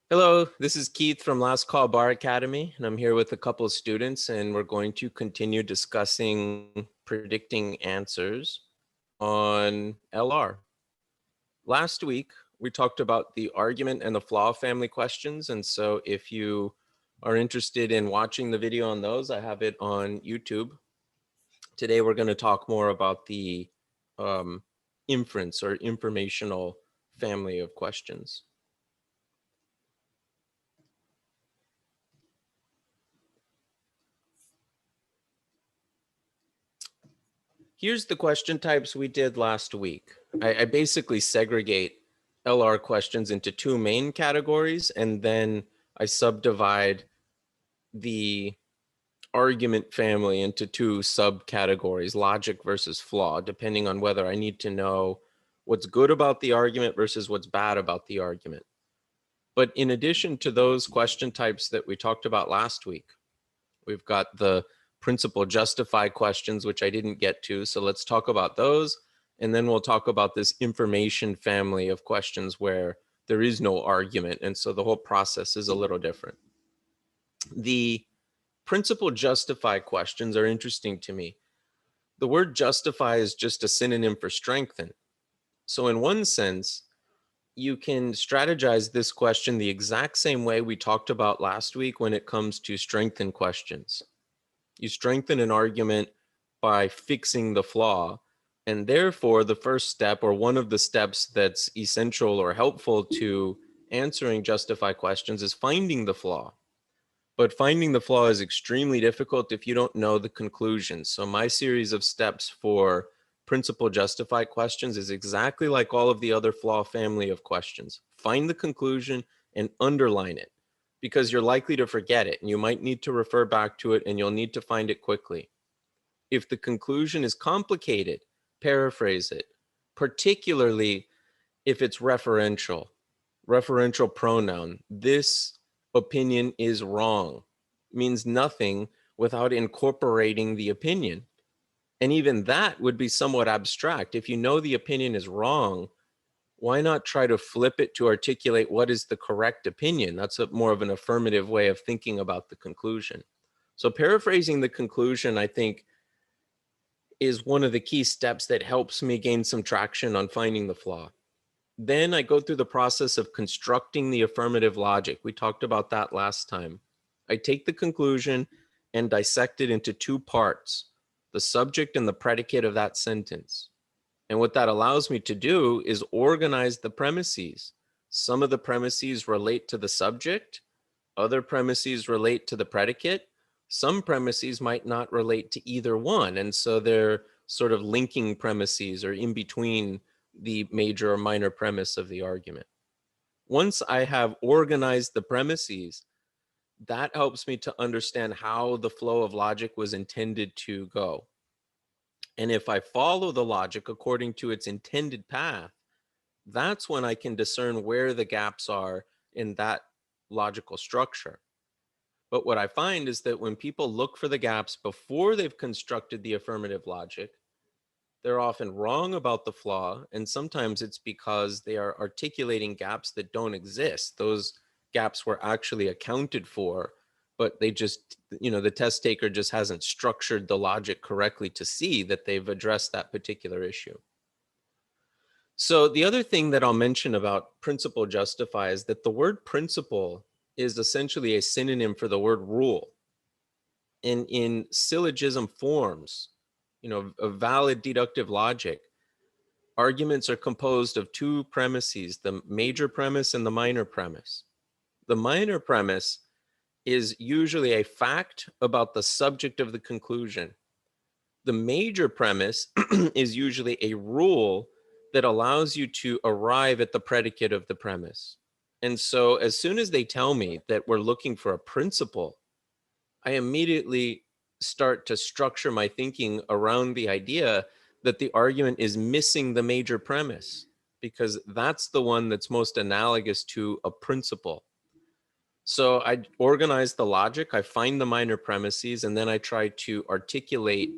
Hello, this is Keith from Last Call Bar Academy, and I'm here with a couple of students, and we're going to continue discussing predicting answers on LR. Last week, we talked about the argument and the flaw family questions, and so if you are interested in watching the video on those, I have it on YouTube. Today, we're going to talk more about the inference or informational family of questions. Here's the question types we did last week. I basically segregate LR questions into two main categories, and then I subdivide the argument family into two subcategories, logic versus flaw, depending on whether I need to know what's good about the argument versus what's bad about the argument. But in addition to those question types that we talked about last week, we've got the principal justify questions, which I didn't get to. So let's talk about those. And then we'll talk about this information family of questions where there is no argument. And so the whole process is a little different. The principal justify questions are interesting to me. The word justify is just a synonym for strengthen. So in one sense, you can strategize this question the exact same way we talked about last week when it comes to strengthen questions. You strengthen an argument by fixing the flaw. And therefore, the first step, or one of the steps that's essential or helpful to answering justify questions, is finding the flaw. But finding the flaw is extremely difficult if you don't know the conclusion. So my series of steps for principal justify questions is exactly like all of the other flaw family of questions. Find the conclusion and underline it, because you're likely to forget it and you might need to refer back to it and you'll need to find it quickly. If the conclusion is complicated, paraphrase it, particularly if it's referential pronoun. This opinion is wrong means nothing without incorporating the opinion. And even that would be somewhat abstract. If you know the opinion is wrong, why not try to flip it to articulate what is the correct opinion? That's more of an affirmative way of thinking about the conclusion. So paraphrasing the conclusion, I think, is one of the key steps that helps me gain some traction on finding the flaw. Then I go through the process of constructing the affirmative logic. We talked about that last time. I take the conclusion and dissect it into two parts, the subject and the predicate of that sentence. And what that allows me to do is organize the premises. Some of the premises relate to the subject, other premises relate to the predicate. Some premises might not relate to either one. And so they're sort of linking premises or in between the major or minor premise of the argument. Once I have organized the premises, that helps me to understand how the flow of logic was intended to go. And if I follow the logic according to its intended path, that's when I can discern where the gaps are in that logical structure. But what I find is that when people look for the gaps before they've constructed the affirmative logic, they're often wrong about the flaw, and sometimes it's because they are articulating gaps that don't exist. Those gaps were actually accounted for, but they just, the test taker just hasn't structured the logic correctly to see that they've addressed that particular issue. So the other thing that I'll mention about principle justify is that the word principle is essentially a synonym for the word rule. And in syllogism forms, a valid deductive logic, arguments are composed of two premises, the major premise and the minor premise. The minor premise is usually a fact about the subject of the conclusion. The major premise is usually a rule that allows you to arrive at the predicate of the premise. And so as soon as they tell me that we're looking for a principle, I immediately start to structure my thinking around the idea that the argument is missing the major premise, because that's the one that's most analogous to a principle. So I organize the logic, I find the minor premises, and then I try to articulate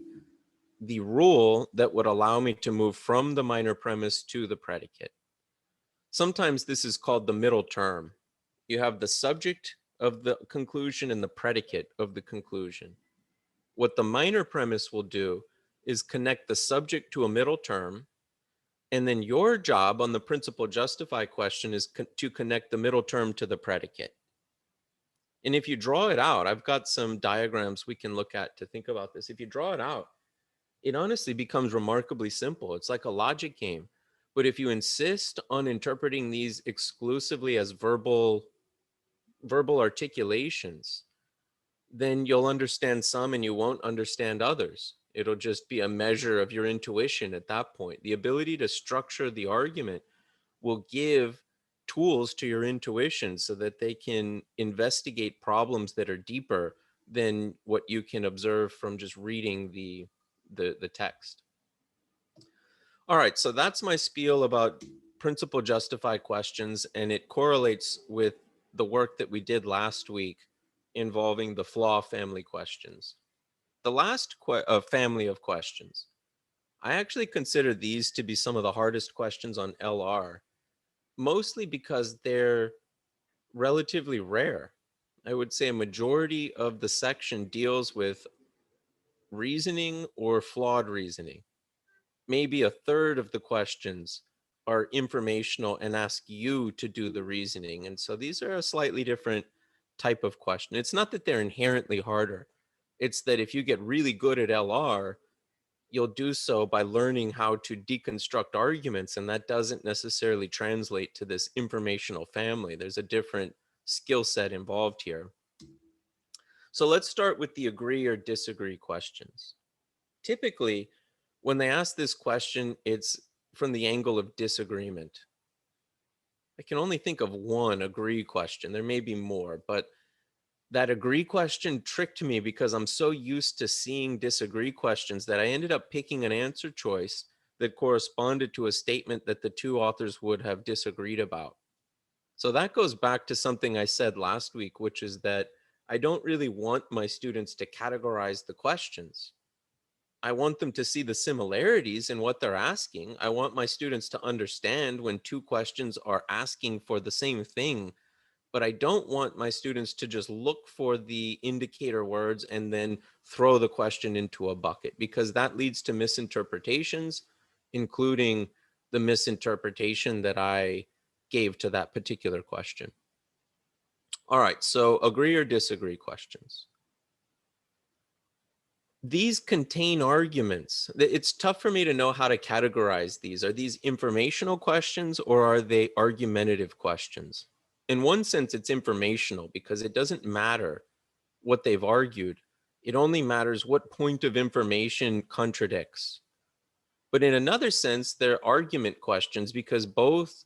the rule that would allow me to move from the minor premise to the predicate. Sometimes this is called the middle term. You have the subject of the conclusion and the predicate of the conclusion. What the minor premise will do is connect the subject to a middle term, and then your job on the principal justify question is to connect the middle term to the predicate. And if you draw it out, I've got some diagrams we can look at to think about this. If you draw it out, it honestly becomes remarkably simple. It's like a logic game. But if you insist on interpreting these exclusively as verbal articulations, then you'll understand some and you won't understand others. It'll just be a measure of your intuition at that point. The ability to structure the argument will give tools to your intuition so that they can investigate problems that are deeper than what you can observe from just reading the text. All right, so that's my spiel about principal justify questions, and it correlates with the work that we did last week involving the flaw family questions. The last family of questions, I actually consider these to be some of the hardest questions on LR, mostly because they're relatively rare. I would say a majority of the section deals with reasoning or flawed reasoning. Maybe a third of the questions are informational and ask you to do the reasoning. And so these are a slightly different type of question. It's not that they're inherently harder. It's that if you get really good at LR, you'll do so by learning how to deconstruct arguments. And that doesn't necessarily translate to this informational family. There's a different skill set involved here. So let's start with the agree or disagree questions. Typically, when they ask this question, it's from the angle of disagreement. I can only think of one agree question. There may be more, but that agree question tricked me because I'm so used to seeing disagree questions that I ended up picking an answer choice that corresponded to a statement that the two authors would have disagreed about. So that goes back to something I said last week, which is that I don't really want my students to categorize the questions. I want them to see the similarities in what they're asking. I want my students to understand when two questions are asking for the same thing, but I don't want my students to just look for the indicator words and then throw the question into a bucket, because that leads to misinterpretations, including the misinterpretation that I gave to that particular question. All right, so agree or disagree questions. These contain arguments. It's tough for me to know how to categorize these. Are these informational questions or are they argumentative questions? In one sense, it's informational because it doesn't matter what they've argued. It only matters what point of information contradicts. But in another sense, they're argument questions because both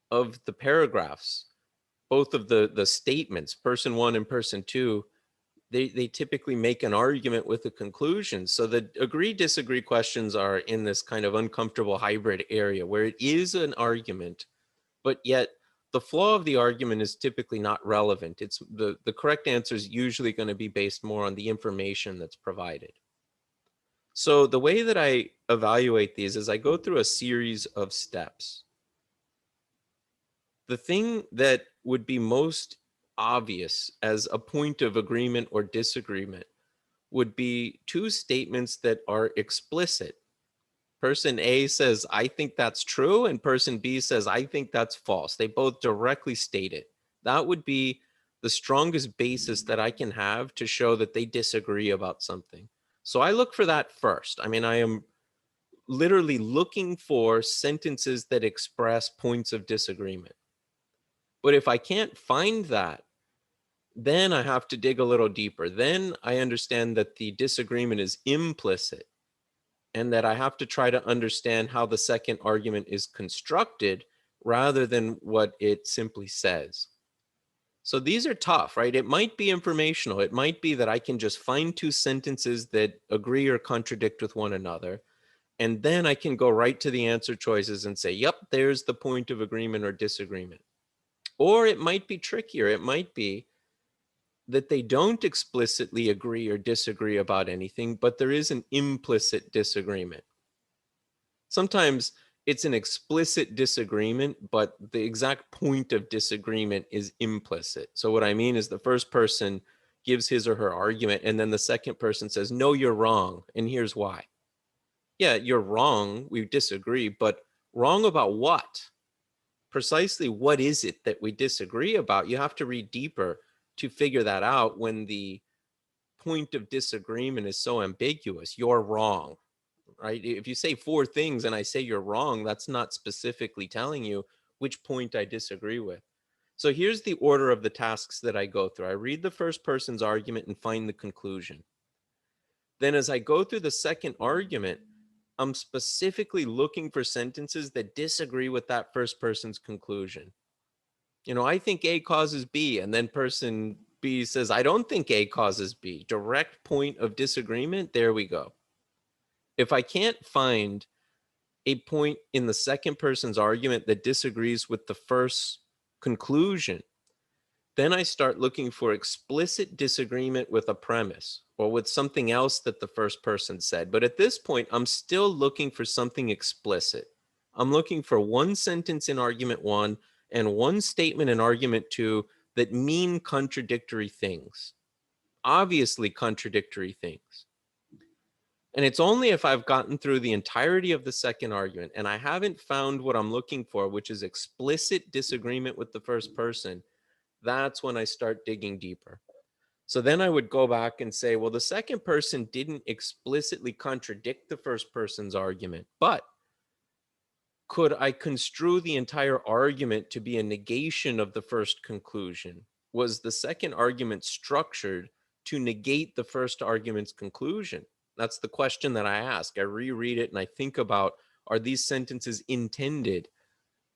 of the paragraphs, both of the statements, person one and person two, they typically make an argument with a conclusion. So the agree disagree questions are in this kind of uncomfortable hybrid area where it is an argument, but yet the flaw of the argument is typically not relevant. It's the correct answer is usually going to be based more on the information that's provided. So the way that I evaluate these is I go through a series of steps. The thing that would be most obvious as a point of agreement or disagreement would be two statements that are explicit. Person A says, I think that's true, and person B says, I think that's false. They both directly state it. That would be the strongest basis that I can have to show that they disagree about something. So I look for that first. I mean, I am literally looking for sentences that express points of disagreement. But if I can't find that, then I have to dig a little deeper. Then I understand that the disagreement is implicit and that I have to try to understand how the second argument is constructed rather than what it simply says. So these are tough, right? It might be informational. It might be that I can just find two sentences that agree or contradict with one another. And then I can go right to the answer choices and say, yep, there's the point of agreement or disagreement. Or it might be trickier. It might be that they don't explicitly agree or disagree about anything, but there is an implicit disagreement. Sometimes it's an explicit disagreement, but the exact point of disagreement is implicit. So what I mean is the first person gives his or her argument, and then the second person says, no, you're wrong, and here's why. Yeah, you're wrong, we disagree, but wrong about what? Precisely what is it that we disagree about? You have to read deeper to figure that out when the point of disagreement is so ambiguous. You're wrong, right? If you say four things and I say you're wrong, that's not specifically telling you which point I disagree with. So here's the order of the tasks that I go through. I read the first person's argument and find the conclusion. Then as I go through the second argument, I'm specifically looking for sentences that disagree with that first person's conclusion. You know, I think A causes B, and then person B says, I don't think A causes B. Direct point of disagreement, there we go. If I can't find a point in the second person's argument that disagrees with the first conclusion, then I start looking for explicit disagreement with a premise or with something else that the first person said. But at this point, I'm still looking for something explicit. I'm looking for one sentence in argument one and one statement in argument two that mean contradictory things, obviously contradictory things. And it's only if I've gotten through the entirety of the second argument and I haven't found what I'm looking for, which is explicit disagreement with the first person, that's when I start digging deeper. So then I would go back and say, well, the second person didn't explicitly contradict the first person's argument, but could I construe the entire argument to be a negation of the first conclusion? Was the second argument structured to negate the first argument's conclusion? That's the question that I ask. I reread it and I think about, are these sentences intended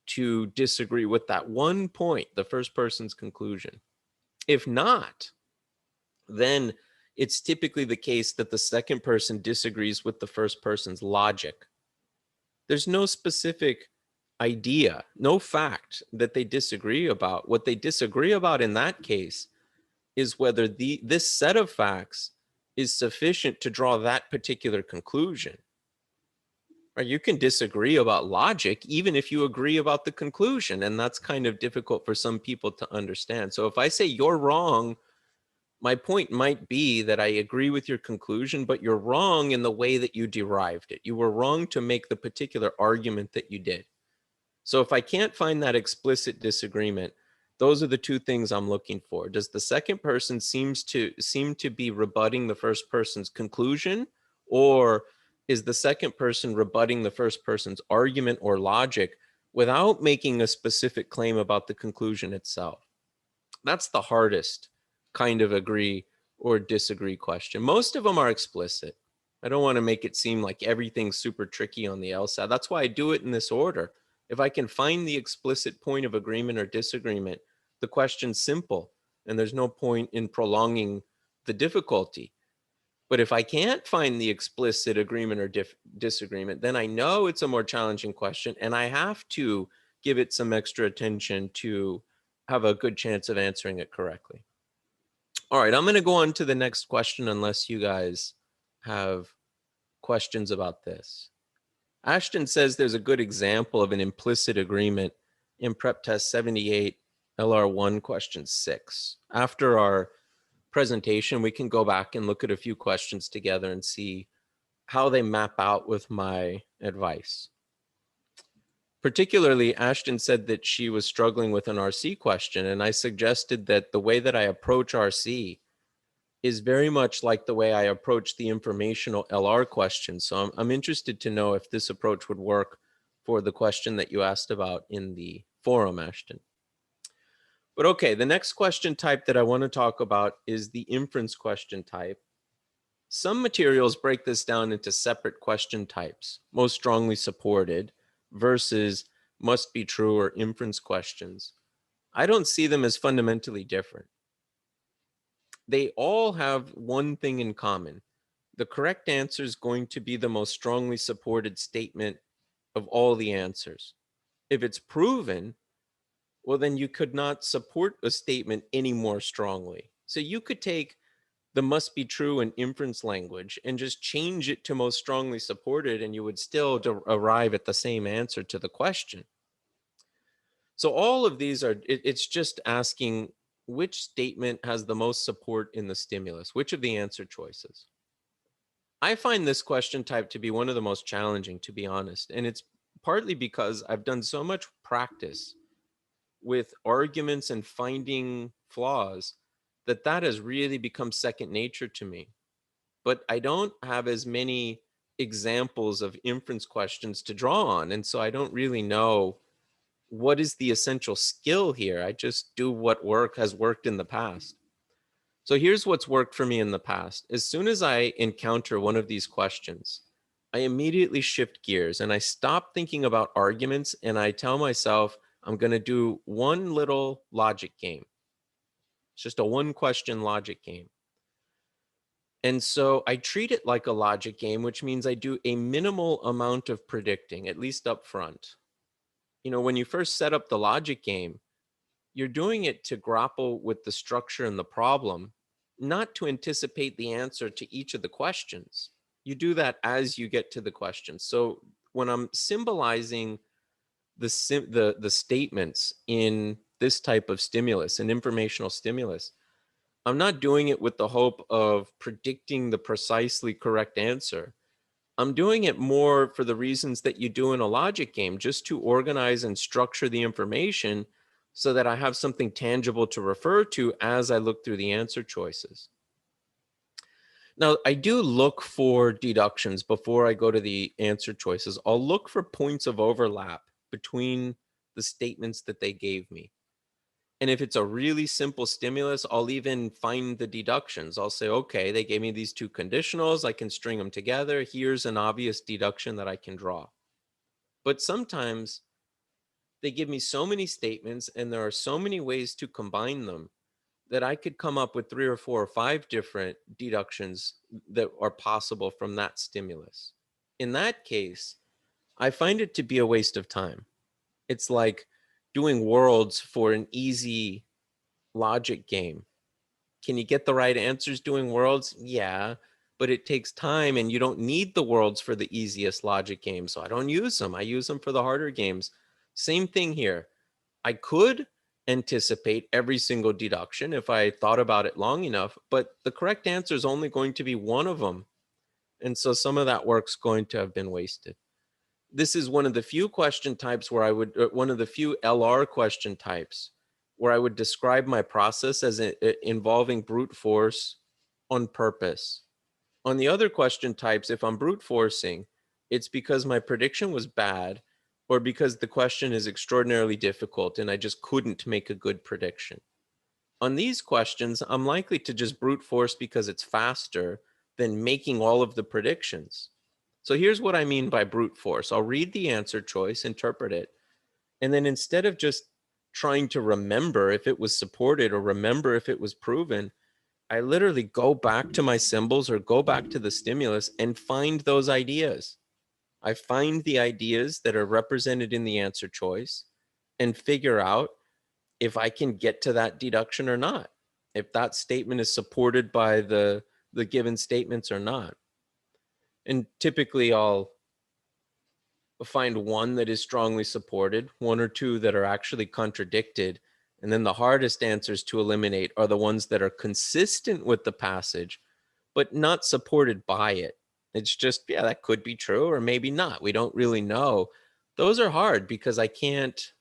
to disagree with that one point, the first person's conclusion? If not, then it's typically the case that the second person disagrees with the first person's logic. There's no specific idea, no fact that they disagree about. What they disagree about in that case is whether this set of facts is sufficient to draw that particular conclusion. Right? You can disagree about logic even if you agree about the conclusion, and that's kind of difficult for some people to understand. So if I say you're wrong, my point might be that I agree with your conclusion, but you're wrong in the way that you derived it. You were wrong to make the particular argument that you did. So if I can't find that explicit disagreement, those are the two things I'm looking for. Does the second person seem to be rebutting the first person's conclusion, or is the second person rebutting the first person's argument or logic without making a specific claim about the conclusion itself? That's the hardest kind of agree or disagree question. Most of them are explicit. I don't want to make it seem like everything's super tricky on the LSAT. That's why I do it in this order. If I can find the explicit point of agreement or disagreement, the question's simple and there's no point in prolonging the difficulty. But if I can't find the explicit agreement or disagreement, then I know it's a more challenging question and I have to give it some extra attention to have a good chance of answering it correctly. All right, I'm going to go on to the next question unless you guys have questions about this. Ashton says there's a good example of an implicit agreement in Prep Test 78, LR1, question 6. After our presentation, we can go back and look at a few questions together and see how they map out with my advice. Particularly, Ashton said that she was struggling with an RC question, and I suggested that the way that I approach RC is very much like the way I approach the informational LR question. So I'm interested to know if this approach would work for the question that you asked about in the forum, Ashton. But okay, the next question type that I want to talk about is the inference question type. Some materials break this down into separate question types, most strongly supported versus must be true or inference questions. I don't see them as fundamentally different. They all have one thing in common. The correct answer is going to be the most strongly supported statement of all the answers. If it's proven, well, then you could not support a statement any more strongly. So you could take the must be true and inference language and just change it to most strongly supported, and you would still arrive at the same answer to the question. So all of these are, it's just asking which statement has the most support in the stimulus, which of the answer choices. I find this question type to be one of the most challenging, to be honest. And it's partly because I've done so much practice with arguments and finding flaws that that has really become second nature to me. But I don't have as many examples of inference questions to draw on. And so I don't really know what is the essential skill here. I just do what has worked in the past. So here's what's worked for me in the past. As soon as I encounter one of these questions, I immediately shift gears and I stop thinking about arguments, and I tell myself I'm going to do one little logic game. It's just a one question logic game. And so I treat it like a logic game, which means I do a minimal amount of predicting, at least up front. You know, when you first set up the logic game, you're doing it to grapple with the structure and the problem, not to anticipate the answer to each of the questions. You do that as you get to the questions. So when I'm symbolizing the statements in this type of stimulus, an informational stimulus, I'm not doing it with the hope of predicting the precisely correct answer. I'm doing it more for the reasons that you do in a logic game, just to organize and structure the information so that I have something tangible to refer to as I look through the answer choices. Now, I do look for deductions before I go to the answer choices. I'll look for points of overlap between the statements that they gave me. And if it's a really simple stimulus, I'll even find the deductions. I'll say, okay, they gave me these two conditionals. I can string them together. Here's an obvious deduction that I can draw. But sometimes they give me so many statements and there are so many ways to combine them that I could come up with 3 or 4 or 5 different deductions that are possible from that stimulus. In that case, I find it to be a waste of time. It's like doing worlds for an easy logic game. Can you get the right answers doing worlds? Yeah, but it takes time and you don't need the worlds for the easiest logic game. So I don't use them. I use them for the harder games. Same thing here. I could anticipate every single deduction if I thought about it long enough, but the correct answer is only going to be one of them. And so some of that work's going to have been wasted. This is one of the few question types where I would, one of the few LR question types where I would describe my process as involving brute force on purpose. On the other question types, if I'm brute forcing, it's because my prediction was bad or because the question is extraordinarily difficult and I just couldn't make a good prediction. On these questions, I'm likely to just brute force because it's faster than making all of the predictions. So here's what I mean by brute force. I'll read the answer choice, interpret it, and then instead of just trying to remember if it was supported or remember if it was proven, I literally go back to my symbols or go back to the stimulus and find those ideas. I find the ideas that are represented in the answer choice and figure out if I can get to that deduction or not, if that statement is supported by the given statements or not. And typically I'll find one that is strongly supported, one or two that are actually contradicted. And then the hardest answers to eliminate are the ones that are consistent with the passage, but not supported by it. It's just, yeah, that could be true or maybe not. We don't really know. Those are hard because I can't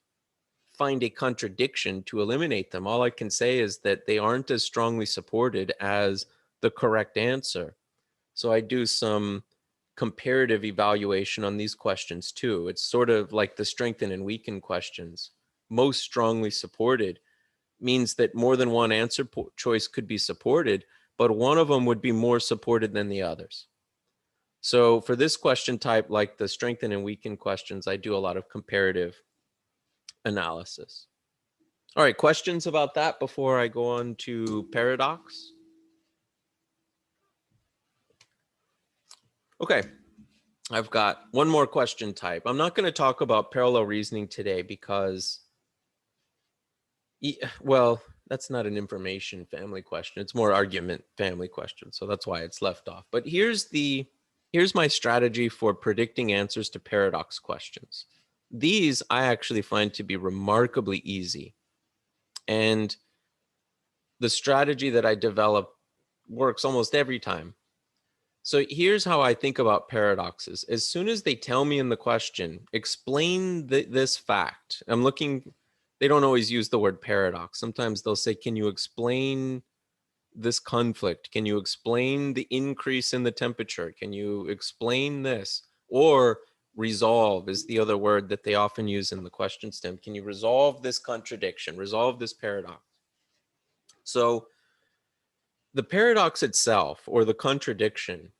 find a contradiction to eliminate them. All I can say is that they aren't as strongly supported as the correct answer. So I do some comparative evaluation on these questions too. It's sort of like the strengthen and weaken questions. Most strongly supported means that more than one answer choice could be supported, but one of them would be more supported than the others. So for this question type, like the strengthen and weaken questions, I do a lot of comparative analysis. All right, questions about that before I go on to paradox? Okay, I've got one more question type. I'm not going to talk about parallel reasoning today because, well, That's not an information family question. It's more argument family question. So that's why it's left off. But here's my strategy for predicting answers to paradox questions. These I actually find to be remarkably easy. And the strategy that I develop works almost every time. So here's how I think about paradoxes. As soon as they tell me in the question, explain this fact, they don't always use the word paradox. Sometimes they'll say, can you explain this conflict? Can you explain the increase in the temperature? Can you explain this? Or resolve is the other word that they often use in the question stem. Can you resolve this contradiction, resolve this paradox? So the paradox itself, or the contradiction,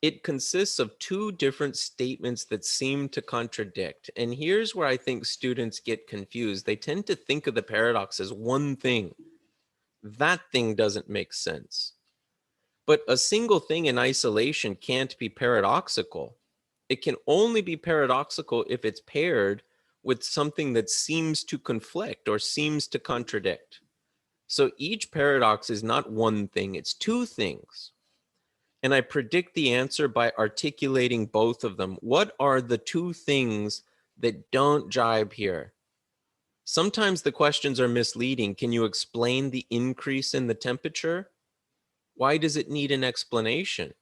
it consists of two different statements that seem to contradict. And here's where I think students get confused. They tend to think of the paradox as one thing. That thing doesn't make sense. But a single thing in isolation can't be paradoxical. It can only be paradoxical if it's paired with something that seems to conflict or seems to contradict. So each paradox is not one thing, it's two things. And I predict the answer by articulating both of them. What are the two things that don't jibe here? Sometimes the questions are misleading. Can you explain the increase in the temperature? Why does it need an explanation?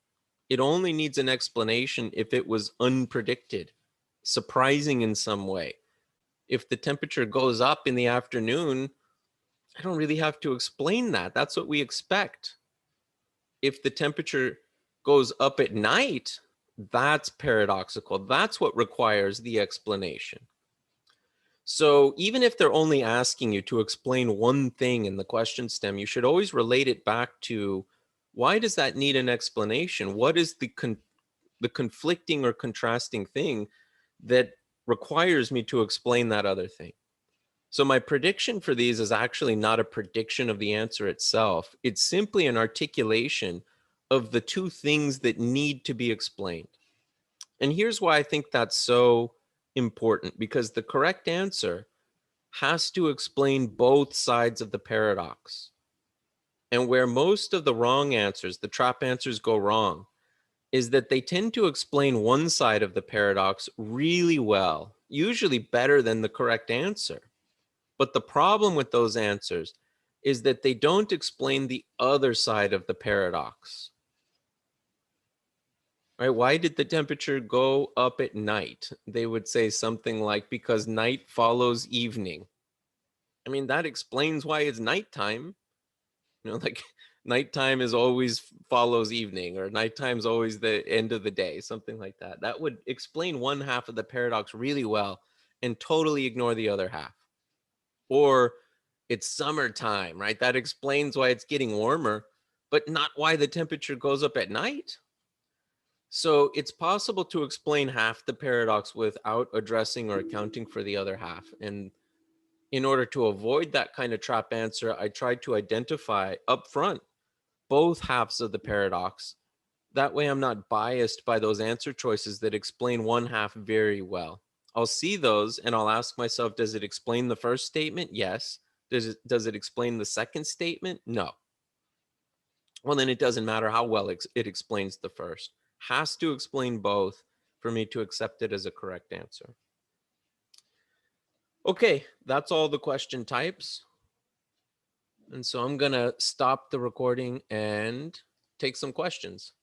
It only needs an explanation if it was unpredicted, surprising in some way. If the temperature goes up in the afternoon, I don't really have to explain that. That's what we expect. If the temperature goes up at night, that's paradoxical. That's what requires the explanation. So even if they're only asking you to explain one thing in the question stem, you should always relate it back to, why does that need an explanation? What is the conflicting or contrasting thing that requires me to explain that other thing? So my prediction for these is actually not a prediction of the answer itself. It's simply an articulation of the two things that need to be explained. And here's why I think that's so important, because the correct answer has to explain both sides of the paradox. And where most of the wrong answers, the trap answers, go wrong, is that they tend to explain one side of the paradox really well, usually better than the correct answer. But the problem with those answers is that they don't explain the other side of the paradox. Right? Why did the temperature go up at night? They would say something like, because night follows evening. I mean, that explains why it's nighttime. Like nighttime is always follows evening, or nighttime's always the end of the day, something like that. That would explain one half of the paradox really well and totally ignore the other half. Or it's summertime, right? That explains why it's getting warmer, but not why the temperature goes up at night. So it's possible to explain half the paradox without addressing or accounting for the other half. And in order to avoid that kind of trap answer, I tried to identify upfront both halves of the paradox. That way I'm not biased by those answer choices that explain one half very well. I'll see those and I'll ask myself, does it explain the first statement? Yes. Does it explain the second statement? No. Well, then it doesn't matter how well it explains the first. Has to explain both for me to accept it as a correct answer. Okay, that's all the question types. And so I'm going to stop the recording and take some questions.